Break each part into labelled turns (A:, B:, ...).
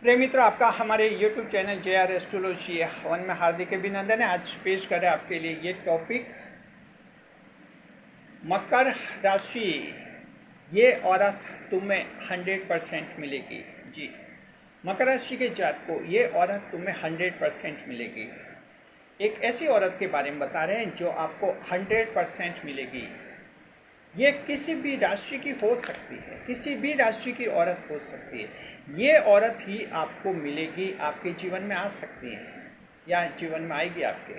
A: प्रिय मित्रों, आपका हमारे YouTube channel JR astrology one में हार्दिक अभिनंदन है। आज पेश करें आपके लिए ये टॉपिक, मकर राशि, ये औरत तुम्हें 100% मिलेगी। जी, मकर राशि के जातकों, ये औरत तुम्हें 100% मिलेगी। एक ऐसी औरत के बारे में बता रहे हैं जो आपको 100% मिलेगी। ये किसी भी राशि की हो सकती है, किसी भी राशि की औरत हो सकती है। ये औरत ही आपको मिलेगी, आपके जीवन में आ सकती है या जीवन में आएगी आपके।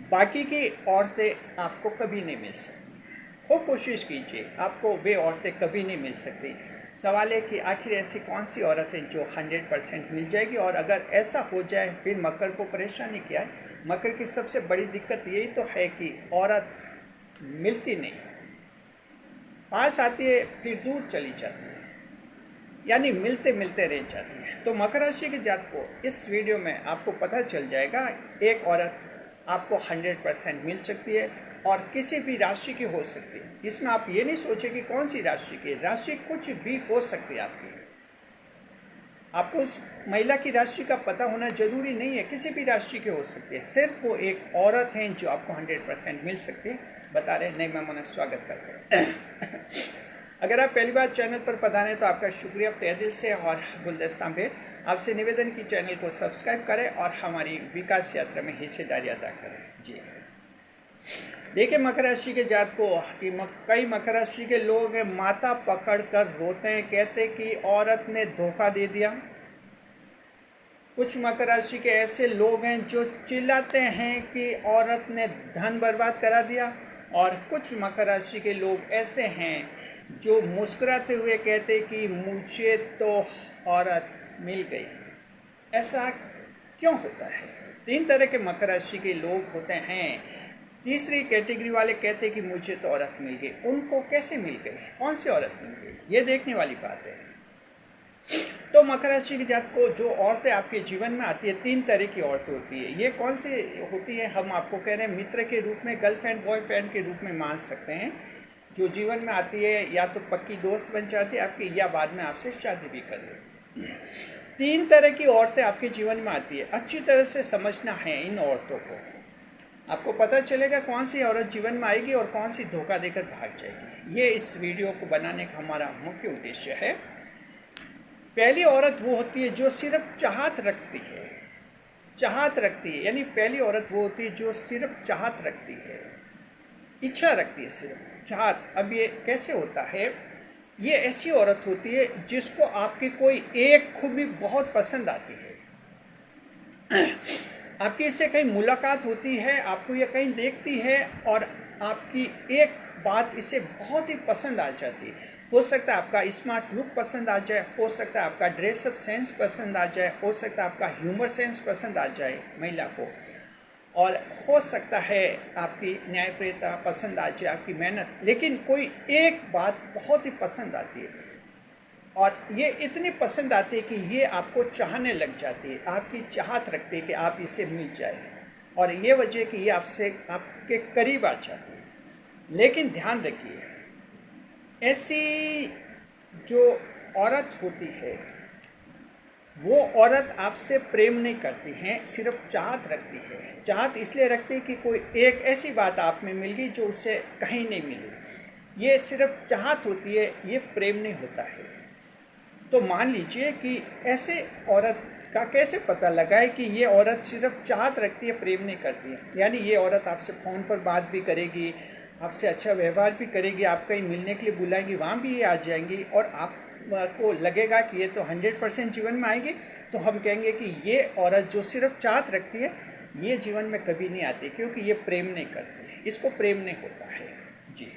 A: बाकी की औरतें आपको कभी नहीं मिल सकती। खूब कोशिश कीजिए, आपको वे औरतें कभी नहीं मिल सकती। सवाल है कि आखिर ऐसी कौन सी औरत है जो 100% मिल जाएगी। और अगर ऐसा हो जाए फिर मकर को परेशानी क्या है। मकर की सबसे बड़ी दिक्कत यही तो है कि औरत मिलती नहीं, पास आती है फिर दूर चली जाती है, यानी मिलते मिलते रह जाती है। तो मकर राशि के जातकों, इस वीडियो में आपको पता चल जाएगा एक औरत आपको 100% मिल सकती है और किसी भी राशि की हो सकती है। इसमें आप ये नहीं सोचें कि कौन सी राशि की, राशि कुछ भी हो सकती है आपकी। आपको उस महिला की राशि का पता होना जरूरी नहीं है, किसी भी राशि की हो सकती है। सिर्फ वो एक औरत है जो आपको 100% मिल सकती है। बता रहे नए मेहमानों का स्वागत करते हैं। अगर आप पहली बार चैनल पर पधारे तो आपका शुक्रिया तहे दिल से और गुलदस्ता में आपसे निवेदन की चैनल को सब्सक्राइब करें और हमारी विकास यात्रा में हिस्सेदारी अदा करें। जी, देखिए मकर राशि के जातकों कि कई मकर राशि के लोग माथा पकड़ कर रोते हैं, कहते कि औरत ने धोखा दे दिया। कुछ मकर राशि के ऐसे लोग हैं जो चिल्लाते हैं कि औरत ने धन बर्बाद करा दिया। और कुछ मकर राशि के लोग ऐसे हैं जो मुस्कुराते हुए कहते कि मुझे तो औरत मिल गई। ऐसा क्यों होता है? तीन तरह के मकर राशि के लोग होते हैं। तीसरी कैटेगरी वाले कहते कि मुझे तो औरत मिल गई। उनको कैसे मिल गई, कौन सी औरत मिल गई, ये देखने वाली बात है। तो मकर राशि के जातकों, जो औरतें आपके जीवन में आती है, तीन तरह की औरतें होती है। ये कौन सी होती है? हम आपको कह रहे हैं मित्र के रूप में, गर्लफ्रेंड बॉयफ्रेंड के रूप में मान सकते हैं। जो जीवन में आती है या तो पक्की दोस्त बन जाती है आपकी, या बाद में आपसे शादी भी कर लेती है। तीन तरह की औरतें आपके जीवन में आती है। अच्छी तरह से समझना है इन औरतों को, आपको पता चलेगा कौन सी औरत जीवन में आएगी और कौन सी धोखा देकर भाग जाएगी। ये इस वीडियो को बनाने का हमारा मुख्य उद्देश्य है। पहली औरत वो होती है जो सिर्फ चाहत रखती है, चाहत रखती है, यानी पहली औरत वो होती है जो सिर्फ चाहत रखती है, इच्छा रखती है, सिर्फ चाहत। अब ये कैसे होता है? ये ऐसी औरत होती है जिसको आपकी कोई एक खूबी बहुत पसंद आती है। आपकी इससे कहीं मुलाकात होती है, आपको ये कहीं देखती है और आपकी एक बात इसे बहुत ही पसंद आ जाती है। हो सकता है आपका स्मार्ट लुक पसंद आ जाए, हो सकता है आपका ड्रेसअप सेंस पसंद आ जाए, हो सकता है आपका ह्यूमर सेंस पसंद आ जाए महिला को, और हो सकता है आपकी न्यायप्रियता पसंद आ जाए, आपकी मेहनत। लेकिन कोई एक बात बहुत ही पसंद आती है और ये इतनी पसंद आती है कि ये आपको चाहने लग जाती है, आपकी चाहत रखती है कि आप इसे मिल जाए, और ये वजह कि ये आपसे आपके करीब आ जाती है। लेकिन ध्यान रखिए, ऐसी जो औरत होती है वो औरत आपसे प्रेम नहीं करती हैं, सिर्फ चाहत रखती है। चाहत इसलिए रखती है कि कोई एक ऐसी बात आप में मिल गई जो उससे कहीं नहीं मिली। ये सिर्फ चाहत होती है, ये प्रेम नहीं होता है। तो मान लीजिए कि ऐसे औरत का कैसे पता लगाए कि ये औरत सिर्फ चाहत रखती है, प्रेम नहीं करती है। यानी ये औरत आपसे फ़ोन पर बात भी करेगी, आपसे अच्छा व्यवहार भी करेगी, आप कहीं मिलने के लिए बुलाएंगी, वहाँ भी ये आ जाएंगी, और आपको लगेगा कि ये तो 100% जीवन में आएगी। तो हम कहेंगे कि ये औरत जो सिर्फ चाहत रखती है, ये जीवन में कभी नहीं आती, क्योंकि ये प्रेम नहीं करती है, इसको प्रेम नहीं होता है। जी,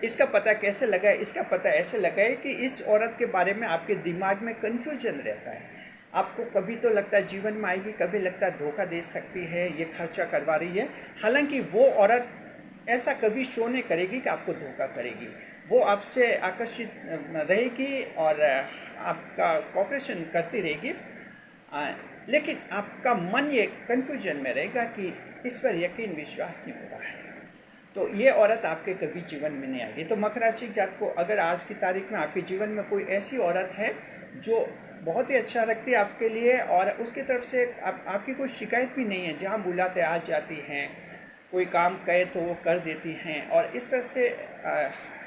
A: इसका पता कैसे लगाए? इसका पता ऐसे लगाए कि इस औरत के बारे में आपके दिमाग में कन्फ्यूजन रहता है। आपको कभी तो लगता है जीवन में आएगी, कभी लगता है धोखा दे सकती है, ये खर्चा करवा रही है। हालांकि वो औरत ऐसा कभी शो नहीं करेगी कि आपको धोखा करेगी। वो आपसे आकर्षित रहेगी और आपका कॉपरेशन करती रहेगी, लेकिन आपका मन ये कन्फ्यूजन में रहेगा कि इस पर यकीन विश्वास नहीं हो रहा है। तो ये औरत आपके कभी जीवन में नहीं आएगी। तो मकर राशि के जातकों, अगर आज की तारीख में आपके जीवन में कोई ऐसी औरत है जो बहुत ही अच्छा रखती है आपके लिए, और उसकी तरफ से आपकी कोई शिकायत भी नहीं है। जहाँ बुलाते आ जाती हैं, कोई काम कहे तो वो कर देती हैं, और इस तरह से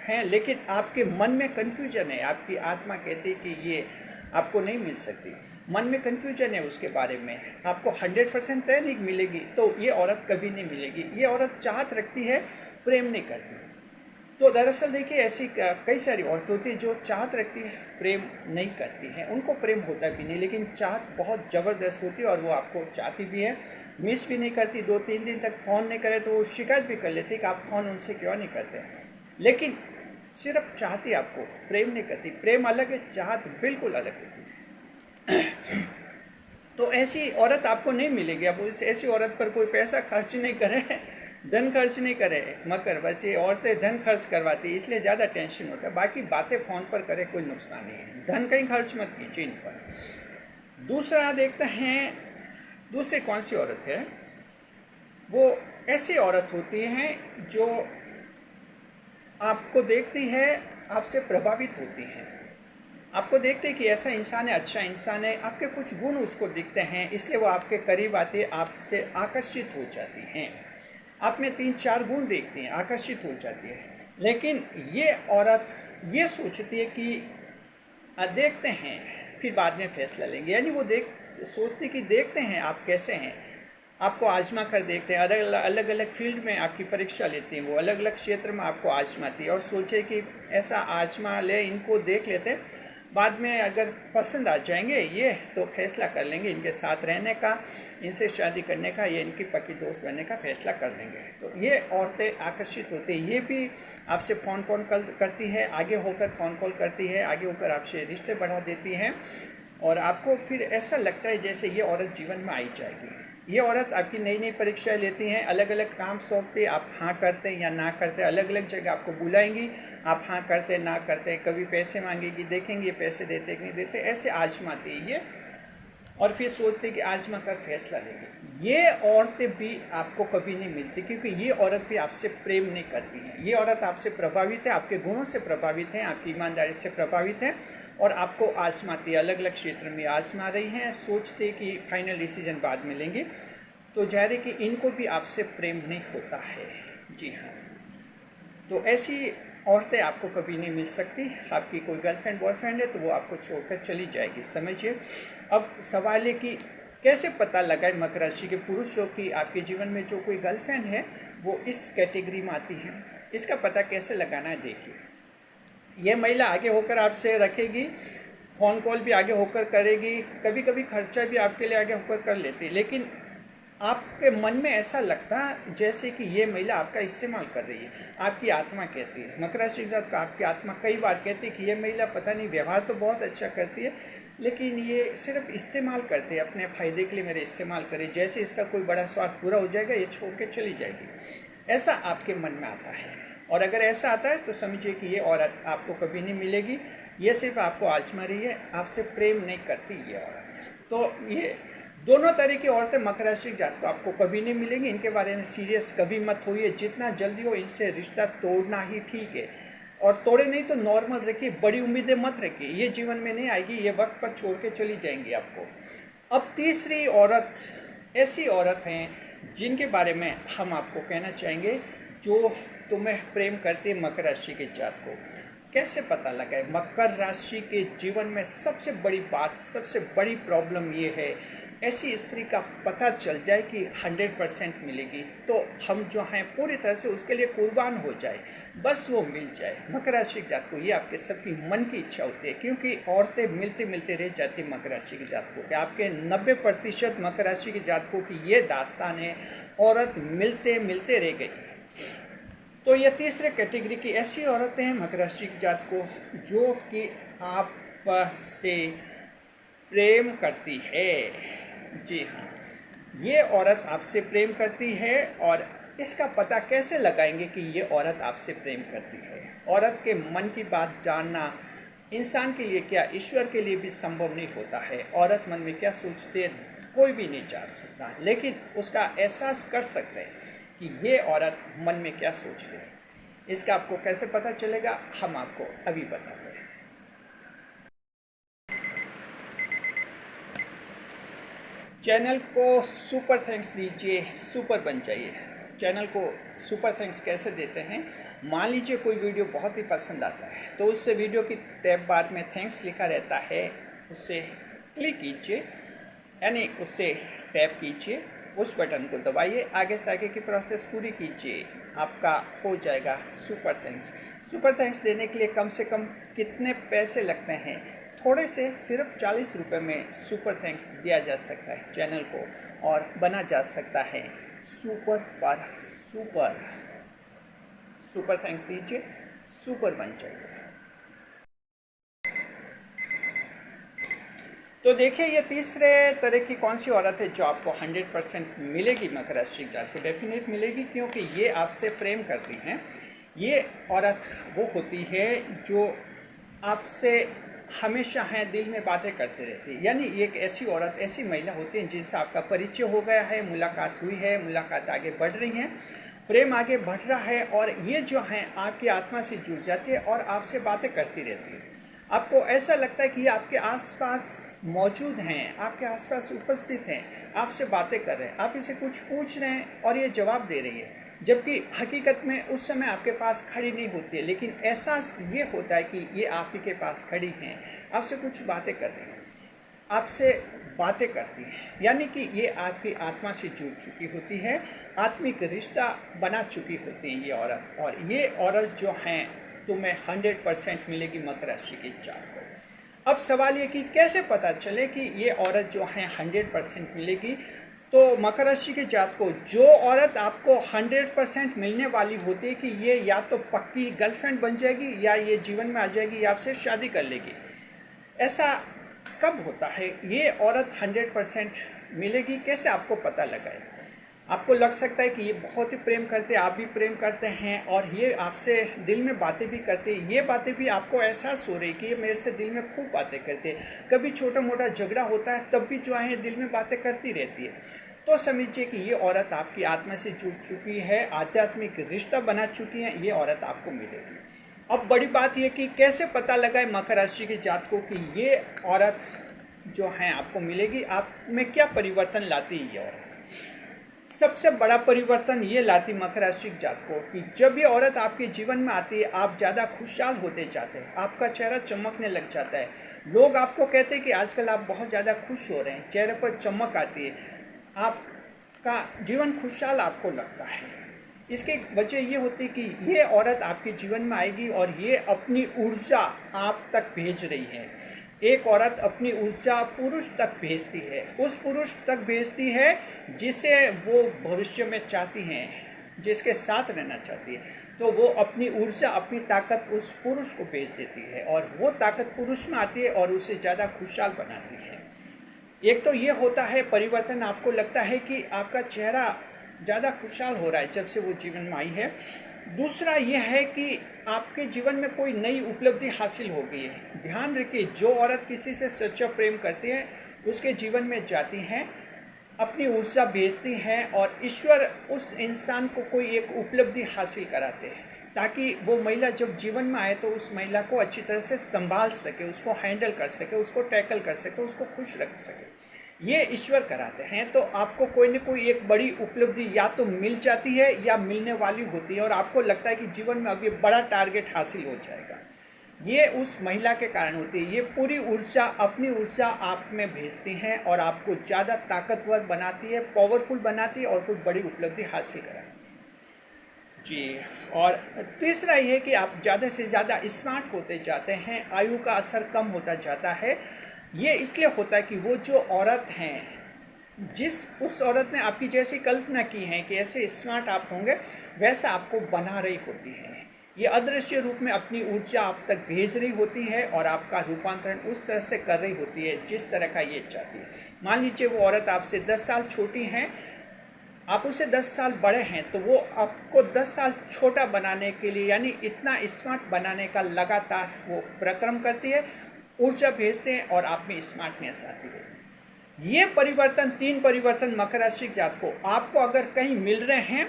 A: हैं। लेकिन आपके मन में कन्फ्यूजन है, आपकी आत्मा कहती है कि ये आपको नहीं मिल सकती। मन में कन्फ्यूजन है उसके बारे में, आपको 100% तय नहीं मिलेगी, तो ये औरत कभी नहीं मिलेगी। ये औरत चाहत रखती है, प्रेम नहीं करती। तो दरअसल देखिए, ऐसी कई सारी औरतें होती हैं जो चाहत रखती है, प्रेम नहीं करती हैं। उनको प्रेम होता भी नहीं, लेकिन चाहत बहुत ज़बरदस्त होती है, और वो आपको चाहती भी है, मिस भी नहीं करती। 2-3 दिन तक फ़ोन नहीं करे तो वो शिकायत भी कर लेती कि आप फ़ोन उनसे क्यों नहीं करते। लेकिन सिर्फ चाहती आपको, प्रेम नहीं करती। प्रेम अलग है, चाहत बिल्कुल अलग होती है। तो ऐसी औरत आपको नहीं मिलेगी। अब उस ऐसी औरत पर कोई पैसा खर्च नहीं करे, धन खर्च नहीं करे मगर बस ये औरतें धन खर्च करवाती है, इसलिए ज़्यादा टेंशन होता है। बाकी बातें फ़ोन पर करे कोई नुकसान नहीं है, धन कहीं खर्च मत कीजिए इन पर। दूसरा देखते हैं, दूसरी कौन सी औरत है। वो ऐसी औरत होती हैं जो आपको देखती है, आपसे प्रभावित होती हैं। आपको देखते हैं कि ऐसा इंसान है, अच्छा इंसान है, आपके कुछ गुण उसको दिखते हैं, इसलिए वो आपके करीब आते, आपसे आकर्षित हो जाती हैं। आप में 3-4 गुण देखती हैं, आकर्षित हो जाती है। लेकिन ये औरत ये सोचती है कि देखते हैं, फिर बाद में फैसला लेंगे। यानी वो सोचती कि देखते हैं आप कैसे हैं, आपको आजमा कर देखते हैं। अलग अलग फील्ड में आपकी परीक्षा लेती हैं, वो अलग अलग क्षेत्र में आपको आजमाती है, और सोचे कि ऐसा आजमा ले, इनको देख लेते हैं, बाद में अगर पसंद आ जाएंगे ये तो फैसला कर लेंगे इनके साथ रहने का, इनसे शादी करने का, ये इनकी पक्की दोस्त बनने का फैसला कर लेंगे। तो ये औरतें आकर्षित होती हैं। ये भी आपसे फ़ोन कॉल करती है, आगे होकर फ़ोन कॉल करती है, आगे होकर आपसे रिश्ते बढ़ा देती हैं, और आपको फिर ऐसा लगता है जैसे ये औरत जीवन में आई जाएगी। ये औरत आपकी नई नई परीक्षाएं लेती हैं, अलग अलग काम सौंपते, आप हाँ करते हैं या ना करते, अलग अलग जगह आपको बुलाएंगी, आप हाँ करते ना करते, कभी पैसे मांगेगी, देखेंगे पैसे देते कि नहीं देते, ऐसे आजमाती है ये, और फिर सोचते कि आजमा कर फैसला लेंगे। ये औरतें भी आपको कभी नहीं मिलती, क्योंकि ये औरत भी आपसे प्रेम नहीं करती है। ये औरत आपसे प्रभावित है, आपके गुणों से प्रभावित है, आपकी ईमानदारी से प्रभावित है, और आपको आजमाती है, अलग अलग क्षेत्र में आजमा रही हैं, सोचते कि फाइनल डिसीजन बाद में लेंगे। तो जाहिर है कि इनको भी आपसे प्रेम नहीं होता है। जी हाँ, तो ऐसी औरतें आपको कभी नहीं मिल सकती। आपकी कोई गर्लफ्रेंड बॉयफ्रेंड है तो वो आपको छोड़कर चली जाएगी, समझिए। अब सवाल है कि कैसे पता लगाए मकर राशि के पुरुषों की आपके जीवन में जो कोई गर्लफ्रेंड है वो इस कैटेगरी में आती है। इसका पता कैसे लगाना है, देखिए। ये महिला आगे होकर आपसे रखेगी, फ़ोन कॉल भी आगे होकर करेगी, कभी कभी खर्चा भी आपके लिए आगे होकर कर लेती है, लेकिन आपके मन में ऐसा लगता जैसे कि ये महिला आपका इस्तेमाल कर रही है। आपकी आत्मा कहती है, मकर राशि के साथ का आपकी आत्मा कई बार कहती है कि ये महिला पता नहीं व्यवहार तो बहुत अच्छा करती है, लेकिन ये सिर्फ इस्तेमाल करते हैं, अपने फ़ायदे के लिए मेरे इस्तेमाल करे, जैसे इसका कोई बड़ा स्वार्थ पूरा हो जाएगा ये छोड़ के चली जाएगी, ऐसा आपके मन में आता है। और अगर ऐसा आता है तो समझिए कि ये औरत आपको कभी नहीं मिलेगी, ये सिर्फ आपको आजमा रही है, आपसे प्रेम नहीं करती ये औरत। तो ये दोनों तरह की औरतें मकर राशि की जात को आपको कभी नहीं मिलेंगी। इनके बारे में सीरियस कभी मत होइए, जितना जल्दी हो इनसे रिश्ता तोड़ना ही ठीक है, और तोड़े नहीं तो नॉर्मल रखिए, बड़ी उम्मीदें मत रखिए, ये जीवन में नहीं आएगी, ये वक्त पर छोड़ के चली जाएंगी आपको। अब तीसरी औरत, ऐसी औरत हैं जिनके बारे में हम आपको कहना चाहेंगे, जो तुम्हें प्रेम करती है मकर राशि के जात को। कैसे पता लगाए? मकर राशि के जीवन में सबसे बड़ी बात, सबसे बड़ी प्रॉब्लम ये है, ऐसी स्त्री का पता चल जाए कि 100% मिलेगी तो हम जो हैं पूरी तरह से उसके लिए कुर्बान हो जाए, बस वो मिल जाए। मकर राशि की जात को ये आपके सबकी मन की इच्छा होती है, क्योंकि औरतें मिलते मिलते रह जाती है मकर राशि की जात को। कि आपके 90% मकर राशि की जातकों की ये दास्तान है, औरत मिलते मिलते रह गई। तो ये तीसरे कैटेगरी की ऐसी औरतें हैं मकर राशि की जात को, जो कि आप से प्रेम करती है। जी हाँ, ये औरत आपसे प्रेम करती है, और इसका पता कैसे लगाएंगे कि ये औरत आपसे प्रेम करती है? औरत के मन की बात जानना इंसान के लिए क्या, ईश्वर के लिए भी संभव नहीं होता है। औरत मन में क्या सोचती है कोई भी नहीं जान सकता, लेकिन उसका एहसास कर सकते हैं कि ये औरत मन में क्या सोच रही है। इसका आपको कैसे पता चलेगा, हम आपको अभी बताते हैं। चैनल को सुपर थैंक्स दीजिए, सुपर बन जाइए। चैनल को सुपर थैंक्स कैसे देते हैं? मान लीजिए कोई वीडियो बहुत ही पसंद आता है तो उससे वीडियो की टैब बार में थैंक्स लिखा रहता है, उससे क्लिक कीजिए, यानी उससे टैप कीजिए, उस बटन को दबाइए, आगे से आगे की प्रोसेस पूरी कीजिए, आपका हो जाएगा सुपर थैंक्स। सुपर थैंक्स देने के लिए कम से कम कितने पैसे लगते हैं? थोड़े से, सिर्फ 40 रुपये में सुपर थैंक्स दिया जा सकता है चैनल को और बना जा सकता है सुपर पर सुपर। सुपर थैंक्स दीजिए, सुपर बन जाइए। तो देखिए ये तीसरे तरह की कौन सी औरत है जो आपको 100% मिलेगी मकर राशि जात को? डेफिनेट मिलेगी, क्योंकि ये आपसे प्रेम करती हैं। ये औरत वो होती है जो आपसे हमेशा हैं दिल में बातें करते रहती है। यानी एक ऐसी औरत, ऐसी महिला होती है जिनसे आपका परिचय हो गया है, मुलाकात हुई है, मुलाकात आगे बढ़ रही है, प्रेम आगे बढ़ रहा है और ये जो हैं आपकी आत्मा से जुड़ जाती है और आपसे बातें करती रहती है। आपको ऐसा लगता है कि ये आपके आसपास मौजूद हैं, आपके आसपास उपस्थित हैं, आपसे बातें कर रहे हैं, आप इसे कुछ पूछ रहे हैं और ये जवाब दे रही है, जबकि हकीकत में उस समय आपके पास खड़ी नहीं होती है, लेकिन एहसास ये होता है कि ये आप ही के पास खड़ी हैं, आपसे कुछ बातें कर रही हैं, आपसे बातें करती हैं। यानी कि ये आपकी आत्मा से जुड़ चुकी होती है, आत्मिक रिश्ता बना चुकी होती है ये औरत। और ये औरत जो हैं तुम्हें 100% मिलेगी मकर राशि की जात को। अब सवाल ये कि कैसे पता चले कि ये औरत जो है 100% मिलेगी? तो मकर राशि के जात को जो औरत आपको 100% मिलने वाली होती है कि ये या तो पक्की गर्लफ्रेंड बन जाएगी या ये जीवन में आ जाएगी या आपसे शादी कर लेगी, ऐसा कब होता है? ये औरत 100% मिलेगी, कैसे आपको पता लगाए? आपको लग सकता है कि ये बहुत ही प्रेम करते हैं, आप भी प्रेम करते हैं और ये आपसे दिल में बातें भी करते हैं। ये बातें भी आपको एहसास हो रही कि ये मेरे से दिल में खूब बातें करते हैं। कभी छोटा मोटा झगड़ा होता है तब भी जो है दिल में बातें करती रहती है। तो समझिए कि ये औरत आपकी आत्मा से जुड़ चुकी है, आध्यात्मिक रिश्ता बना चुकी है, ये औरत आपको मिलेगी। अब बड़ी बात यह कि कैसे पता लगाए मकर राशि के जात को कि ये औरत जो है आपको मिलेगी, आप में क्या परिवर्तन लाती है ये औरत? सबसे बड़ा परिवर्तन ये लाती मकर राशि के जात को कि जब ये औरत आपके जीवन में आती है आप ज़्यादा खुशहाल होते जाते हैं, आपका चेहरा चमकने लग जाता है। लोग आपको कहते हैं कि आजकल आप बहुत ज़्यादा खुश हो रहे हैं, चेहरे पर चमक आती है, आपका जीवन खुशहाल आपको लगता है। इसकी वजह ये होती है कि ये औरत आपके जीवन में आएगी और ये अपनी ऊर्जा आप तक भेज रही है। एक औरत अपनी ऊर्जा पुरुष तक भेजती है, उस पुरुष तक भेजती है जिसे वो भविष्य में चाहती हैं, जिसके साथ रहना चाहती है। तो वो अपनी ऊर्जा, अपनी ताकत उस पुरुष को भेज देती है और वो ताकत पुरुष में आती है और उसे ज़्यादा खुशहाल बनाती है। एक तो ये होता है परिवर्तन, आपको लगता है कि आपका चेहरा ज़्यादा खुशहाल हो रहा है जब से वो जीवन में आई है। दूसरा यह है कि आपके जीवन में कोई नई उपलब्धि हासिल हो गई है। ध्यान रखिए, जो औरत किसी से सच्चा प्रेम करती है उसके जीवन में जाती हैं, अपनी ऊर्जा भेजती हैं और ईश्वर उस इंसान को कोई एक उपलब्धि हासिल कराते हैं ताकि वो महिला जब जीवन में आए तो उस महिला को अच्छी तरह से संभाल सके, उसको हैंडल कर सके, उसको टैकल कर सके, उसको खुश रख सके। ये ईश्वर कराते हैं। तो आपको कोई न कोई एक बड़ी उपलब्धि या तो मिल जाती है या मिलने वाली होती है और आपको लगता है कि जीवन में अभी बड़ा टारगेट हासिल हो जाएगा। ये उस महिला के कारण होती है। ये पूरी ऊर्जा, अपनी ऊर्जा आप में भेजती हैं और आपको ज़्यादा ताकतवर बनाती है, पावरफुल बनाती है और कोई बड़ी उपलब्धि हासिल कराती है जी। और तीसरा ये है कि आप ज़्यादा से ज़्यादा स्मार्ट होते जाते हैं, आयु का असर कम होता जाता है। ये इसलिए होता है कि वो जो औरत हैं, उस औरत ने आपकी जैसी कल्पना की है कि ऐसे स्मार्ट आप होंगे, वैसा आपको बना रही होती है। ये अदृश्य रूप में अपनी ऊर्जा आप तक भेज रही होती है और आपका रूपांतरण उस तरह से कर रही होती है जिस तरह का ये चाहती है। मान लीजिए वो औरत आपसे 10 साल छोटी हैं, आप उससे 10 साल बड़े हैं, तो वो आपको 10 साल छोटा बनाने के लिए, यानी इतना स्मार्ट बनाने का लगातार वो परिश्रम करती है, ऊर्जा भेजते हैं और आप में स्मार्टनेस आती रहती है। ये परिवर्तन, 3 परिवर्तन मकर राशि जात को आपको अगर कहीं मिल रहे हैं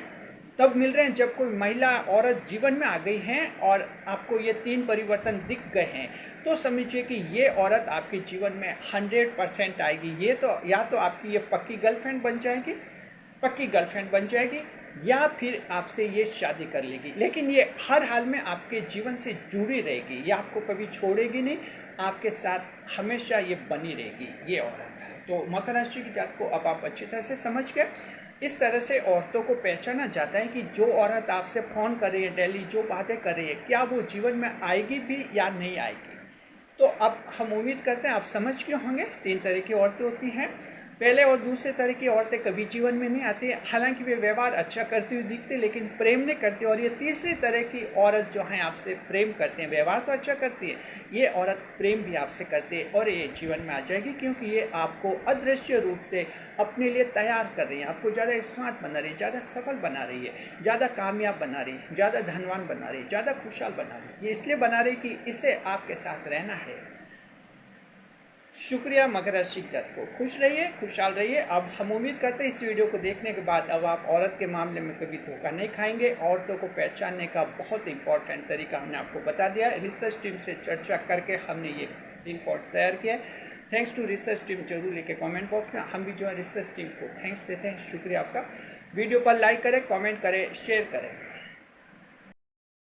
A: तब मिल रहे हैं जब कोई महिला औरत जीवन में आ गई हैं और आपको ये 3 परिवर्तन दिख गए हैं, तो समझिए कि ये औरत आपके जीवन में 100% आएगी। ये तो या तो आपकी ये पक्की गर्लफ्रेंड बन जाएगी या फिर आपसे ये शादी कर लेगी, लेकिन ये हर हाल में आपके जीवन से जुड़ी रहेगी, ये आपको कभी छोड़ेगी नहीं, आपके साथ हमेशा ये बनी रहेगी ये औरत। तो मकर राशि की जात को अब आप अच्छी तरह से समझ गए। इस तरह से औरतों को पहचाना जाता है कि जो औरत आपसे फ़ोन कर रही है डेली, जो बातें कर रही है, क्या वो जीवन में आएगी भी या नहीं आएगी। तो अब हम उम्मीद करते हैं आप समझ के होंगे 3 तरह की औरतें होती हैं। पहले और दूसरे तरह की औरतें कभी जीवन में नहीं आती, हालांकि वे व्यवहार अच्छा करती हुई दिखते लेकिन प्रेम नहीं करती। और ये तीसरी तरह की औरत जो है आपसे प्रेम करते हैं, व्यवहार तो अच्छा करती है, ये औरत प्रेम भी आपसे करती है और ये जीवन में आ जाएगी, क्योंकि ये आपको अदृश्य रूप से अपने लिए तैयार कर रही है, आपको ज़्यादा स्मार्ट बना रही है, ज़्यादा सफल बना रही है, ज़्यादा कामयाब बना रही है, ज़्यादा धनवान बना रही है, ज़्यादा खुशहाल बना रही है। ये इसलिए बना रही कि इसे आपके साथ रहना है। शुक्रिया मकर राशि के जात को, खुश रहिए, खुशहाल रहिए। अब हम उम्मीद करते हैं इस वीडियो को देखने के बाद अब आप औरत के मामले में कभी धोखा नहीं खाएंगे। औरतों को पहचानने का बहुत इंपॉर्टेंट तरीका हमने आपको बता दिया। रिसर्च टीम से चर्चा करके हमने ये 3 पॉइंट्स तैयार किया। थैंक्स टू रिसर्च टीम, जरूर लिखे कमेंट बॉक्स में, हम भी जो है रिसर्च टीम को थैंक्स देते हैं। शुक्रिया आपका। वीडियो पर लाइक करें, कमेंट करें, शेयर करें।